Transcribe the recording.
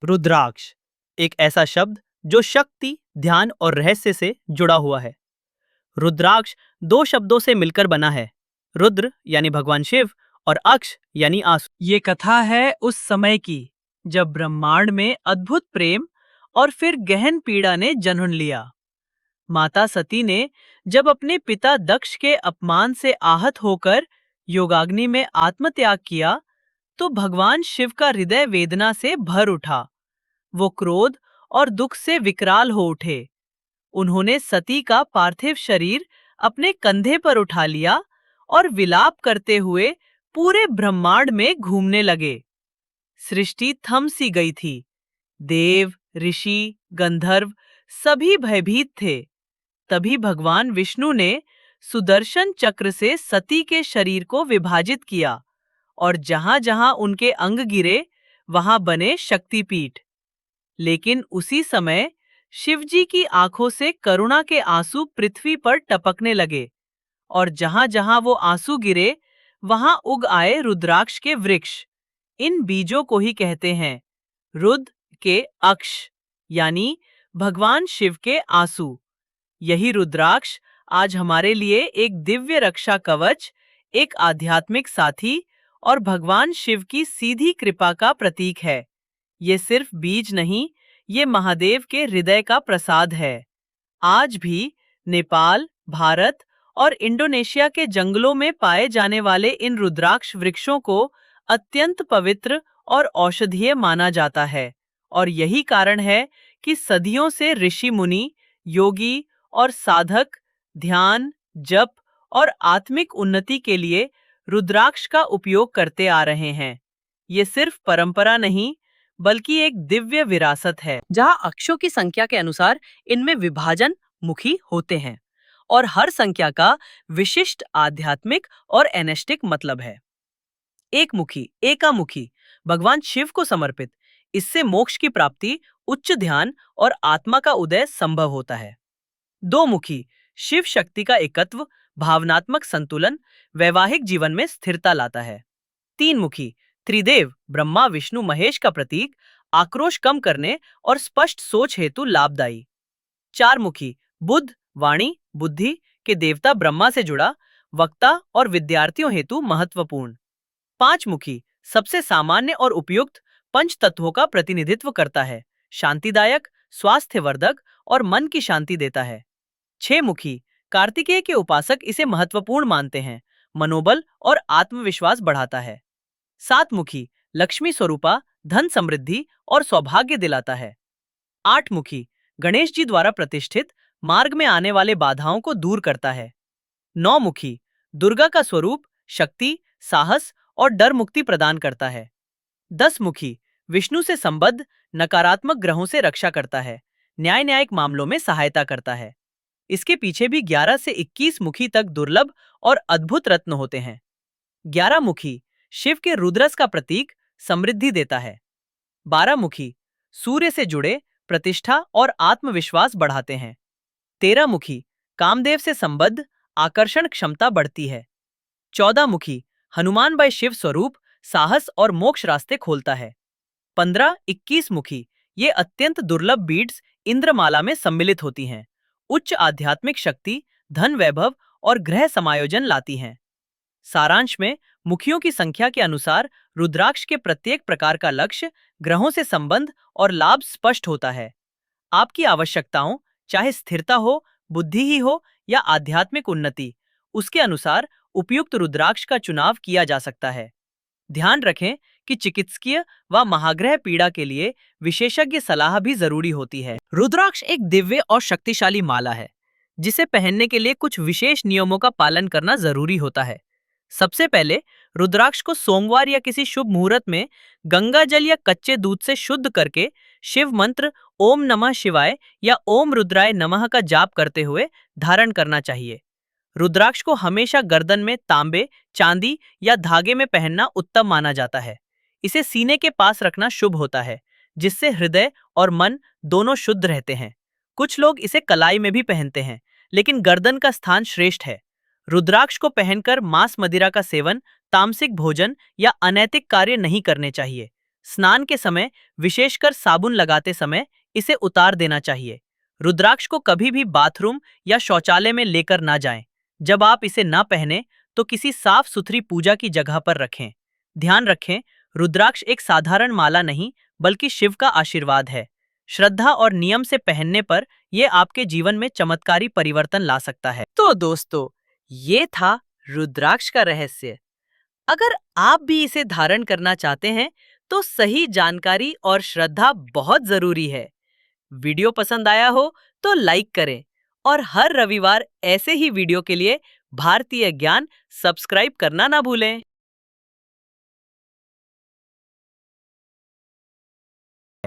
रुद्राक्ष एक ऐसा शब्द जो शक्ति, ध्यान और रहस्य से जुड़ा हुआ है। रुद्राक्ष दो शब्दों से मिलकर बना है, रुद्र यानी भगवान शिव और अक्ष यानी आंसू। ये कथा है उस समय की जब ब्रह्मांड में अद्भुत प्रेम और फिर गहन पीड़ा ने जन्म लिया। माता सती ने जब अपने पिता दक्ष के अपमान से आहत होकर योगाग्नि में आत्मत्याग किया, तो भगवान शिव का हृदय वेदना से भर उठा। वो क्रोध और दुख से विकराल हो उठे। उन्होंने सती का पार्थिव शरीर अपने कंधे पर उठा लिया और विलाप करते हुए पूरे ब्रह्मांड में घूमने लगे। सृष्टि थम सी गई थी। देव, ऋषि, गंधर्व सभी भयभीत थे। तभी भगवान विष्णु ने सुदर्शन चक्र से सती के शरीर को विभाजित किया और जहां-जहां उनके अंग गिरे, वहां बने शक्तिपीठ। लेकिन उसी समय शिवजी की आंखों से करुणा के आंसू पृथ्वी पर टपकने लगे और जहां-जहां वो आंसू गिरे, वहां उग आए रुद्राक्ष के वृक्ष। इन बीजों को ही कहते हैं रुद्र के अक्ष, यानी भगवान शिव के आंसू। यही रुद्राक्ष आज हमारे लिए एक दिव्य रक्षा कवच, एक आध्यात्मिक साथी और भगवान शिव की सीधी कृपा का प्रतीक है। ये सिर्फ बीज नहीं, ये महादेव के हृदय का प्रसाद है। आज भी नेपाल, भारत और इंडोनेशिया के जंगलों में पाए जाने वाले इन रुद्राक्ष वृक्षों को अत्यंत पवित्र और औषधीय माना जाता है। और यही कारण है कि सदियों से ऋषि मुनि, योगी और साधक ध्यान, जप और आत्मिक उन्नति के लिए रुद्राक्ष का उपयोग करते आ रहे हैं। ये सिर्फ परंपरा नहीं, बल्कि एक दिव्य विरासत है, जहां अक्षों की संख्या के अनुसार इनमें विभाजन मुखी होते हैं और हर संख्या का विशिष्ट आध्यात्मिक और एनेस्टिक मतलब है। एक मुखी, एकामुखी, भगवान शिव को समर्पित। इससे मोक्ष की प्राप्ति, उच्च ध्यान और आत्मा का उदय संभव होता है। दो मुखी, शिव शक्ति का एकत्व, भावनात्मक संतुलन, वैवाहिक जीवन में स्थिरता लाता है। तीन मुखी, त्रिदेव, ब्रह्मा विष्णु महेश का प्रतीक, आक्रोश कम करने और स्पष्ट सोच हेतु लाभदायी। चार मुखी, बुद्ध, वाणी, बुद्धि के देवता ब्रह्मा से जुड़ा, वक्ता और विद्यार्थियों हेतु महत्वपूर्ण। पांच मुखी, सबसे सामान्य और उपयुक्त, पंच तत्वों का प्रतिनिधित्व करता है, शांतिदायक, स्वास्थ्यवर्धक और मन की शांति देता है। छह मुखी, कार्तिकेय के उपासक इसे महत्वपूर्ण मानते हैं, मनोबल और आत्मविश्वास बढ़ाता है। सात मुखी, लक्ष्मी स्वरूपा, धन समृद्धि और सौभाग्य दिलाता है। आठ मुखी, गणेश जी द्वारा प्रतिष्ठित, मार्ग में आने वाले बाधाओं को दूर करता है। नौ मुखी, दुर्गा का स्वरूप, शक्ति, साहस और डर मुक्ति प्रदान करता है। 10 मुखी, विष्णु से संबद्ध, नकारात्मक ग्रहों से रक्षा करता है, न्यायिक मामलों में सहायता करता है। इसके पीछे भी 11 से 21 मुखी तक दुर्लभ और अद्भुत रत्न होते हैं। 11 मुखी, शिव के रुद्रस का प्रतीक, समृद्धि देता है। 12 मुखी, सूर्य से जुड़े, प्रतिष्ठा और आत्मविश्वास बढ़ाते हैं। 13 मुखी, कामदेव से संबद्ध, आकर्षण क्षमता बढ़ती है। 14 मुखी, हनुमान बाई शिव स्वरूप, साहस और मोक्ष रास्ते खोलता है। 15-21 मुखी, ये अत्यंत दुर्लभ बीड्स इंद्रमाला में सम्मिलित होती हैं, उच्च आध्यात्मिक शक्ति, धन वैभव और ग्रह समायोजन लाती हैं। सारांश में, मुखियों की संख्या के अनुसार रुद्राक्ष के प्रत्येक प्रकार का लक्ष्य, ग्रहों से संबंध और लाभ स्पष्ट होता है। आपकी आवश्यकताओं, चाहे स्थिरता हो, बुद्धि ही हो या आध्यात्मिक उन्नति, उसके अनुसार उपयुक्त रुद्राक्ष का चुनाव किया जा सकता है। ध्यान रखें कि चिकित्सकीय व महाग्रह पीड़ा के लिए विशेषज्ञ सलाह भी जरूरी होती है। रुद्राक्ष एक दिव्य और शक्तिशाली माला है, जिसे पहनने के लिए कुछ विशेष नियमों का पालन करना जरूरी होता है। सबसे पहले, रुद्राक्ष को सोमवार या किसी शुभ मुहूर्त में गंगा जल या कच्चे दूध से शुद्ध करके शिव मंत्र ओम नमः शिवाय या ओम रुद्राय नमः का जाप करते हुए धारण करना चाहिए। रुद्राक्ष को हमेशा गर्दन में तांबे, चांदी या धागे में पहनना उत्तम माना जाता है। इसे सीने के पास रखना शुभ होता है, जिससे हृदय और मन दोनों शुद्ध रहते हैं। कुछ लोग इसे कलाई में भी पहनते हैं, लेकिन गर्दन का स्थान श्रेष्ठ है। रुद्राक्ष को पहनकर मांस मदिरा का सेवन, तामसिक भोजन या अनैतिक कार्य नहीं करने चाहिए। स्नान के समय, विशेषकर साबुन लगाते समय, इसे उतार देना चाहिए। रुद्राक्ष को कभी भी बाथरूम या शौचालय में लेकर ना जाएं। जब आप इसे ना पहने तो किसी साफ सुथरी पूजा की जगह पर रखें। ध्यान रखें, रुद्राक्ष एक साधारण माला नहीं बल्कि शिव का आशीर्वाद है। श्रद्धा और नियम से पहनने पर यह आपके जीवन में चमत्कारी परिवर्तन ला सकता है। तो दोस्तों, ये था रुद्राक्ष का रहस्य। अगर आप भी इसे धारण करना चाहते हैं तो सही जानकारी और श्रद्धा बहुत जरूरी है। वीडियो पसंद आया हो तो लाइक करें और हर रविवार ऐसे ही वीडियो के लिए भारतीय ज्ञान सब्सक्राइब करना ना भूलें।